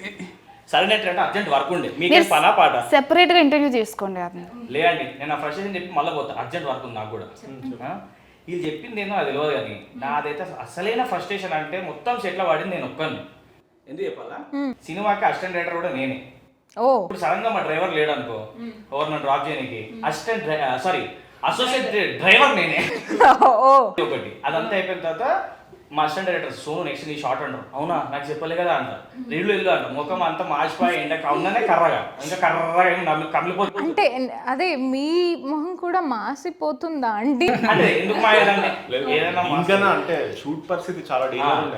సడన్ ఎంట్రీ అంటే అర్జెంట్ వర్క్ ఉండే, మీకే పనా పాట సెపరేట్గా ఇంటర్వ్యూ చేసుకోండి. అది లేదండి, నేను ఆ ఫ్రస్ట్రేషన్ చెప్పి మళ్ళీ పోతాను, అర్జెంట్ వర్క్ ఉంది నాకు కూడా. వీళ్ళు చెప్పింది ఏందో అది తెలియదు, కానీ నాదైతే అసలైన ఫ్రస్ట్రేషన్ అంటే మొత్తం సెట్లో పడింది నేను ఒక్కడిని. ఎందుకు చెప్పాలా, సినిమాకి అసిస్టెంట్ డైరెక్టర్ కూడా నేనే. ఇప్పుడు సడన్ గా మా డ్రైవర్ లేడు అనుకో, ఎవరు నన్ను డ్రాప్ చేయడానికి, అసోసియేట్ డ్రైవర్ నేనే. ఒకటి అదంతా అయిపోయిన తర్వాత మా అసిస్టెంట్ డైరెక్టర్ సోను నెక్స్ట్ నీ షార్ట్ అంటారు. అవునా నాకు చెప్పలే కదా అంట, రీళ్ళు ఇల్లు అంట, ముఖం అంతా మాసిపోయి ఎండకు అవుననే కర్రగా ఇంకా కర్రగా కమిలిపోతుంది. అంటే అదే మీ మొహం కూడా మాసిపోతుందా అండి? అంటే ఎందుకు మాయదండి, ఏదైనా ఇంకా అంటే షూట్ పరిస్థితి చాలా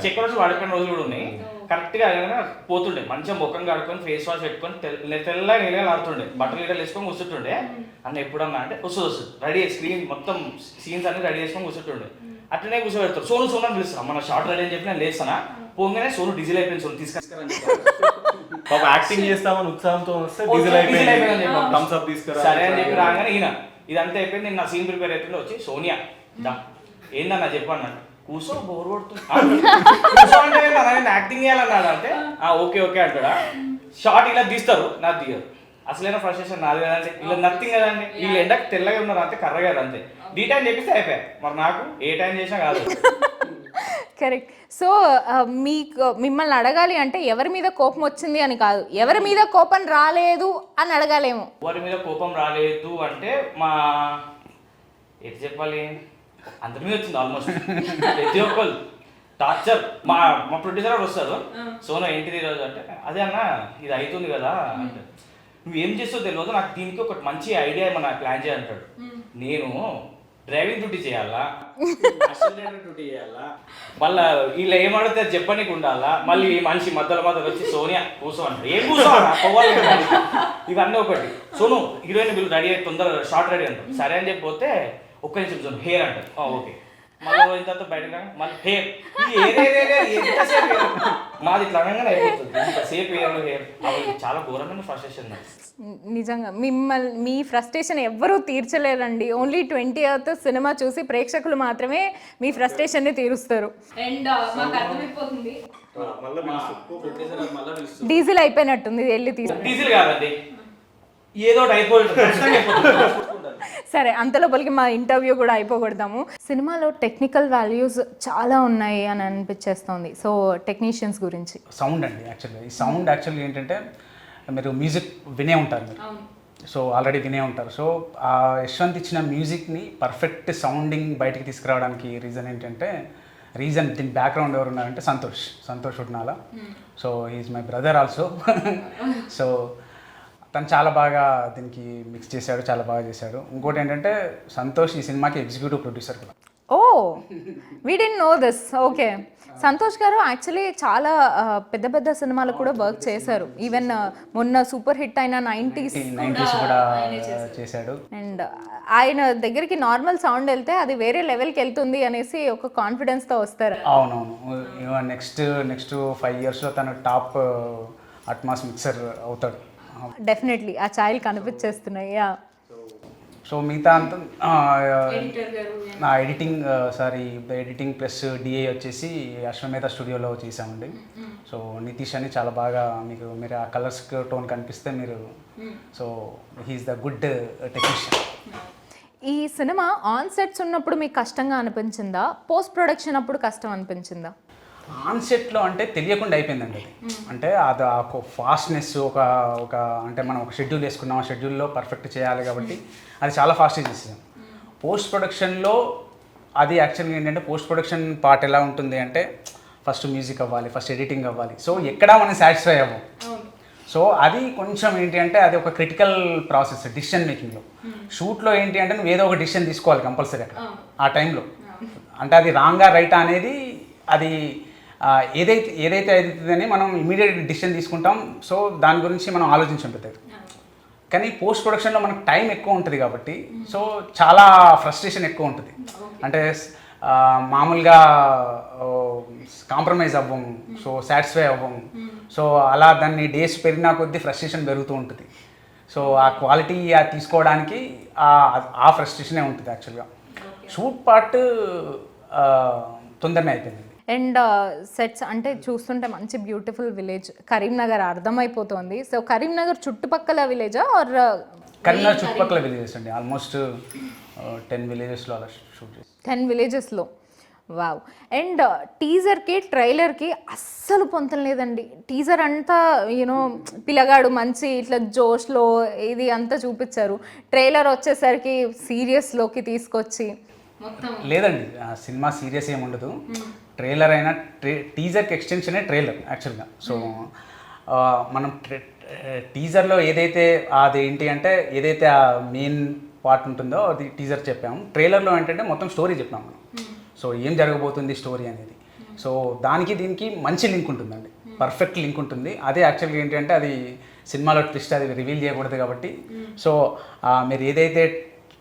చెక్క రోజు వాడుకున్న రోజులు కూడా ఉన్నాయి. కరెక్ట్ గా పోతుండే మంచిగా ముఖం కడుక్కొని ఫేస్ వాష్ పెట్టుకొని తెల్లగా నీళ్ళగా ఆడుతుండే, బట్టలు లీటర్లు వేసుకొని కూర్చుంటుండే. అన్న ఎప్పుడన్నా అంటే వస్తుంది రెడీ స్క్రీన్ మొత్తం సీన్స్ అన్ని రెడీ చేసుకొని కూర్చుంటుండే. అట్లనే కూర్చోబెడతారు. సోను సోను అని పిలుస్తాను. మన షార్ట్ రెడీ అని చెప్పి నేను లేస్తానా, పోగానే సోను డీజిల్ అయిపోయింది, సోను తీసుకొస్తారని పాప యాక్టింగ్ చేస్తామని ఉత్సాహంతో వస్తే డీజిల్ అయిపోయింది, థమ్స్ అప్ తీసుకురా సరే అని చెప్పి రాగానే ఈయన ఇదంతా అయిపోయింది. నేను నా సీన్ ప్రిపేర్ అయిపోయింది, వచ్చి సోనియా దా ఏందన్నా చెప్పాను, కూర్చో బోర్ కొడుతుంది, కూర్చో అంటే నేను యాక్టింగ్ చేయాలన్నాడు అంటే ఓకే ఓకే అంటాడా. షార్ట్ ఇలా తీస్తారు, నాకు తీయరు. అసలైన ఫ్రస్ట్రేషన్ నాది కదండి, వీళ్ళు నథింగ్ కదండి, వీళ్ళు ఎండకు తెల్లగా ఉన్నారు అంతే, కర్రగారు అంతే. డీ టైం చెప్పిస్తే అయిపోయా, మరి నాకు ఏ టైం చేసినా కాదు. కరెక్ట్. సో మీకు మిమ్మల్ని అడగాలి అంటే ఎవరి మీద కోపం వచ్చింది అని కాదు, ఎవరి మీద కోపం రాలేదు అని అడగాలేమో. ఎవరి మీద కోపం రాలేదు అంటే మా ఎటు చెప్పాలి, అందరి మీద వచ్చింది ఆల్మోస్ట్. ప్రతి ఒక్కరు టార్చర్. మా మా ప్రొడ్యూసర్ కూడా వస్తారు, సోను ఏంటిది ఈరోజు అంటే, అదే అన్న ఇది అవుతుంది కదా అంటే, నువ్వేం చేస్తావు తెలియదు, నాకు దీనికి ఒక మంచి ఐడియా ఏమన్నా ప్లాన్ చేయాలంటాడు. నేను డ్రైవింగ్ డ్యూటీ చేయాలా, అసిస్టెంట్ డ్యూటీ చేయాలా, మళ్ళీ వీళ్ళు ఏమడితే చెప్పనీకి ఉండాలా, మళ్ళీ ఈ మనిషి మధ్యలో వచ్చి సోనియా కూర్చో అంటారు. ఏం కూర్చోవాలా పోవాలి, ఇవన్నీ ఒకటి. సోను హీరోయిన్ వీళ్ళు రెడీ అయ్యి తొందరగా షార్ట్ రెడీ అంటారు. సరే అని చెప్పిపోతే ఒక్క నిమిషం సోను హెయిర్ అంటారు, ఓకే. మళ్ళీ పోయిన తర్వాత బయటకు మళ్ళీ హెయిర్, ఎంతసేపు మాది ఇట్లా అనగానే అయిపోతుంది, ఇంతసేపు హెయిర్. అవి చాలా ఘోరమైన ఫ్రస్ట్రేషన్. నిజంగా మీ ఫ్రస్ట్రేషన్ ఎవ్వరూ తీర్చలేరండి. ఓన్లీ 20th సినిమా చూసి ప్రేక్షకులు మాత్రమే మీ ఫ్రస్ట్రేషన్ని తీరుస్తారు. అండ్ మాకు అర్థమైపోతుంది డీజిల్ అయిపోయినట్టుంది, వెళ్ళి తీసు. డీజిల్ కాదండి, ఏదో సరే, అంతలోపలికి మా ఇంటర్వ్యూ కూడా అయిపోకూడదాము. సినిమాలో టెక్నికల్ వాల్యూస్ చాలా ఉన్నాయి అని అనిపించేస్తుంది. సో టెక్నీషియన్స్ గురించి సౌండ్ అండి. యాక్చువల్గా ఈ సౌండ్ యాక్చువల్గా ఏంటంటే మీరు మ్యూజిక్ వినే ఉంటారు మీరు, సో ఆల్రెడీ వినే ఉంటారు. సో ఆ యశ్వంత్ ఇచ్చిన మ్యూజిక్ని పర్ఫెక్ట్ సౌండింగ్ బయటికి తీసుకురావడానికి రీజన్ ఏంటంటే, దీని బ్యాక్గ్రౌండ్ ఎవరు ఉన్నారంటే Santosh Utnala. So he's my brother also. So తను చాలా బాగా దీనికి మిక్స్ చేశాడు, చాలా బాగా చేశాడు. ఇంకోటి ఏంటంటే సంతోష్ ఈ సినిమాకి ఎగ్జిక్యూటివ్ ప్రొడ్యూసర్ కూడా. Oh we didn't know this. Okay. Santosh garu actually చాలా పెద్ద పెద్ద సినిమాలు కూడా వర్క్ చేశారు. ఈవెన్ మొన్న సూపర్ హిట్ అయిన 90s కూడా చేశాడు. అండ్ ఆయన దగ్గరికి నార్మల్ సౌండ్ వెళ్తే అది వేరే లెవెల్కి వెళ్తుంది అనేసి ఒక కాన్ఫిడెన్స్తో వస్తారు. అవునవును. నెక్స్ట్ 5 yearsలో తను టాప్ అట్మాస్ మిక్సర్ అవుతాడు డెఫినెట్లీ. ఆ ఛాయలు కనిపించేస్తున్నాయి. సో మిగతా అంతా నా ఎడిటింగ్ ప్లస్ డిఏ వచ్చేసి అశ్వమేధ స్టూడియోలో చేసామండి. సో నితీష్ అని చాలా బాగా మీరు ఆ కలర్స్ టోన్ కనిపిస్తే మీరు, so he's the good technician. ఈ సినిమా ఆన్ సెట్స్ ఉన్నప్పుడు మీకు కష్టంగా అనిపించిందా, పోస్ట్ ప్రొడక్షన్ అప్పుడు కష్టం అనిపించిందా? ఆన్ సెట్లో అంటే తెలియకుండా అయిపోయిందండి అది. అంటే అది ఒక ఫాస్ట్నెస్, ఒక అంటే మనం ఒక షెడ్యూల్ వేసుకున్నాం, ఆ షెడ్యూల్లో పర్ఫెక్ట్ చేయాలి కాబట్టి అది చాలా ఫాస్ట్గా చేసేసాం. పోస్ట్ ప్రొడక్షన్లో అది యాక్చువల్గా ఏంటంటే, పోస్ట్ ప్రొడక్షన్ పార్ట్ ఎలా ఉంటుంది అంటే, ఫస్ట్ మ్యూజిక్ అవ్వాలి, ఫస్ట్ ఎడిటింగ్ అవ్వాలి. సో ఎక్కడా మనం సాటిస్ఫై అవ్వం. సో అది కొంచెం ఏంటి అంటే, అది ఒక క్రిటికల్ ప్రాసెస్ డిసిషన్ మేకింగ్లో. షూట్లో ఏంటి అంటే, నువ్వు ఏదో ఒక డిసిషన్ తీసుకోవాలి కంపల్సరీ అక్కడ ఆ టైంలో. అంటే అది రాంగా రైటా అనేది, అది ఏదైతే అవుతుందని మనం ఇమీడియట్ డిసిషన్ తీసుకుంటాం. సో దాని గురించి మనం ఆలోచించుంటుంది. కానీ పోస్ట్ ప్రొడక్షన్లో మనకు టైం ఎక్కువ ఉంటుంది కాబట్టి, సో చాలా ఫ్రస్ట్రేషన్ ఎక్కువ ఉంటుంది. అంటే మామూలుగా కాంప్రమైజ్ అవ్వము, సో సాటిస్ఫై అవ్వము. సో అలా దాన్ని డేస్ పెరిగినా కొద్దీ ఫ్రస్ట్రేషన్ పెరుగుతూ ఉంటుంది. సో ఆ క్వాలిటీ తీసుకోవడానికి ఆ ఫ్రస్ట్రేషనే ఉంటుంది యాక్చువల్గా. షూట్ పార్ట్ తొందరనే అయిపోయింది. అండ్ సెట్స్ అంటే చూస్తుంటే మంచి బ్యూటిఫుల్ విలేజ్ కరీంనగర్ అర్థమైపోతుంది. సో కరీంనగర్ చుట్టుపక్కల విలేజా ఆర్? కరీంనగర్ చుట్టుపక్కల విలేజెస్ అండి. ఆల్మోస్ట్ 10 villagesలో అలా షూట్ చేసి. 10 villagesలో. వావ్. అండ్ టీజర్కి ట్రైలర్కి అస్సలు పొంతం లేదండి. టీజర్ అంతా యూనో పిల్లగాడు మంచి ఇట్లా జోష్లో ఇది అంతా చూపించారు. ట్రైలర్ వచ్చేసరికి సీరియస్లోకి తీసుకొచ్చి లేదండి, సినిమా సీరియస్ ఏమి ఉండదు. ట్రైలర్ అయినా టీజర్కి ఎక్స్టెన్షనే ట్రైలర్ యాక్చువల్గా. సో మనం టీజర్లో ఏదైతే అది ఏంటి అంటే, ఏదైతే ఆ మెయిన్ పార్ట్ ఉంటుందో అది టీజర్ చెప్పాము. ట్రైలర్లో ఏంటంటే మొత్తం స్టోరీ చెప్పాము మనం. సో ఏం జరగబోతుంది స్టోరీ అనేది. సో దానికి దీనికి మంచి లింక్ ఉంటుందండి, పర్ఫెక్ట్ లింక్ ఉంటుంది. అదే యాక్చువల్గా ఏంటి అంటే, అది సినిమాలో ట్విస్ట్, అది రివీల్ చేయకూడదు కాబట్టి. సో మీరు ఏదైతే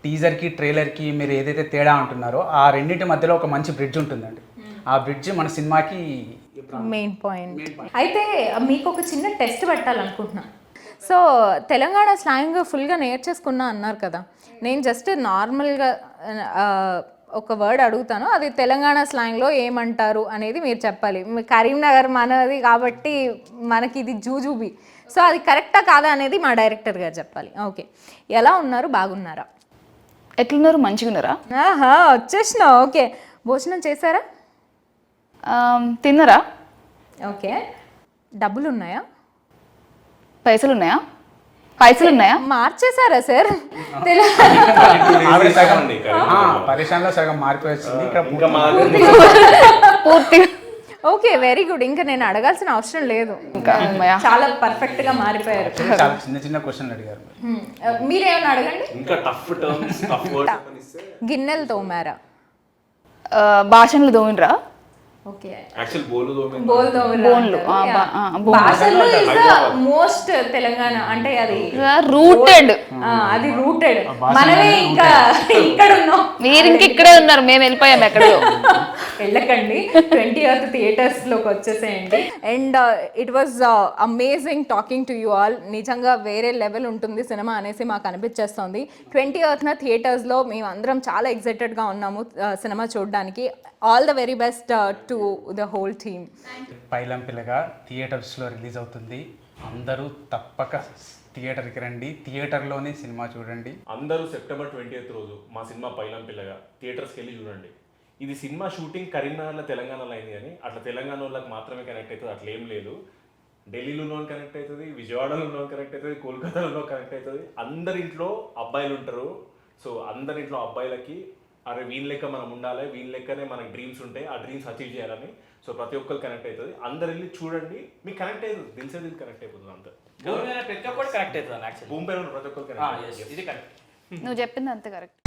టీజర్కి ట్రైలర్కి మీరు ఏదైతే తేడా అంటున్నారో ఆ రెండింటి మధ్యలో ఒక మంచి బ్రిడ్జ్ ఉంటుందండి. ఆ బ్రిడ్జ్ మన సినిమాకి మెయిన్ పాయింట్. అయితే మీకు ఒక చిన్న టెస్ట్ పెట్టాలనుకుంటున్నా. సో తెలంగాణ స్లాంగ్ ఫుల్గా నేర్చేసుకున్నా అన్నారు కదా, నేను జస్ట్ నార్మల్గా ఒక వర్డ్ అడుగుతాను, అది తెలంగాణ స్లాంగ్లో ఏమంటారు అనేది మీరు చెప్పాలి. కరీంనగర్ మనది కాబట్టి మనకి ఇది జూజూబీ, సో అది కరెక్టా కాదా అనేది మా డైరెక్టర్ గారు చెప్పాలి. ఓకే, ఎలా ఉన్నారు, బాగున్నారా? ఎట్లున్నారు, మంచిగా ఉన్నారా? ఆహా, వచ్చేసినా. ఓకే, భోజనం చేశారా? తిన్నరా? ఓకే, డబ్బులు ఉన్నాయా? పైసలు ఉన్నాయా? పైసలు ఉన్నాయా? మార్చేశారా సార్? ఆవిడ సగం అండి, పరేషాన్లో సగం మార్పు వచ్చింది. ఇక్కడ ఇంకా మా పూర్తిగా. Okay, very good. ఇంకా నేను అడగాల్సిన అవసరం లేదు, ఇంకా అమ్మయ్య. చాలా పర్ఫెక్ట్ గా మారిపోయారు. చాలా చిన్న చిన్న క్వశ్చన్లు అడిగారు. మీరేమైనా అడగండి. ఇంకా టఫ్ టర్మ్స్ టఫ్ వర్డ్స్ గిన్నెలు తోమారా? భాషలు దోమినరా? ఓకే, యాక్చువల్ బోలు బోల్ బోన్లు, భాషల్లో ఇస్ ద మోస్ట్ తెలంగాణ అంటే అది రూటెడ్. అది రూటెడ్. మనమే ఇంకా ఇక్కడ ఉన్నాం, మీరు ఇంక ఇక్కడే ఉన్నారు, మేము వెళ్ళిపోయాం ఎక్కడో. వెళ్ళకండి, 20th థియేటర్స్ లోకి వచ్చేసేయండి. And it was amazing talking to you all. నిజంగా వేరే లెవెల్ ఉంటుంది సినిమా అనేసి మాకు అనిపించేస్తుంది. 20th థియేటర్స్ లో మేము అందరం చాలా ఎక్సైటెడ్ గా ఉన్నాము సినిమా చూడడానికి. All the very best to the whole team. Pailam Pilaga థియేటర్స్లో రిలీజ్ అవుతుంది. అందరూ తప్పక థియేటర్కి రండి, థియేటర్లోనే సినిమా చూడండి. అందరూ September 20th రోజు మా సినిమా పైలం పిల్లగా థియేటర్స్కి వెళ్ళి చూడండి. ఇది సినిమా షూటింగ్ కరీంనగర్లో తెలంగాణలో అయింది, కానీ అట్లా తెలంగాణ వాళ్ళకి మాత్రమే కనెక్ట్ అవుతుంది, అట్లా ఏం లేదు. ఢిల్లీలో కనెక్ట్ అవుతుంది, విజయవాడలో కనెక్ట్ అవుతుంది, కోల్కతాలో కనెక్ట్ అవుతుంది. అందరింట్లో అబ్బాయిలు ఉంటారు. సో అందరింట్లో అబ్బాయిలకి అరే వీళ్ళ లెక్క మనం ఉండాలి, వీళ్ళ లెక్కనే మనకి డ్రీమ్స్ ఉంటాయి, ఆ డ్రీమ్స్ అచీవ్ చేయాలని. సో ప్రతి ఒక్కరు కనెక్ట్ అవుతుంది. అందరు వెళ్ళి చూడండి, మీకు కనెక్ట్ అవుతుంది, దిల్సే దిల్ కనెక్ట్ అయిపోతుంది. అంతా భూమి మీద ప్రతి ఒక్కటి కరెక్ట్ అవుతుంది యాక్చువల్లీ. భూమి పైన ఉన్న ప్రతి ఒక్కరు కనెక్ట్. ఇది కరెక్ట్. నువ్వు చెప్పింది అంతే కరెక్ట్.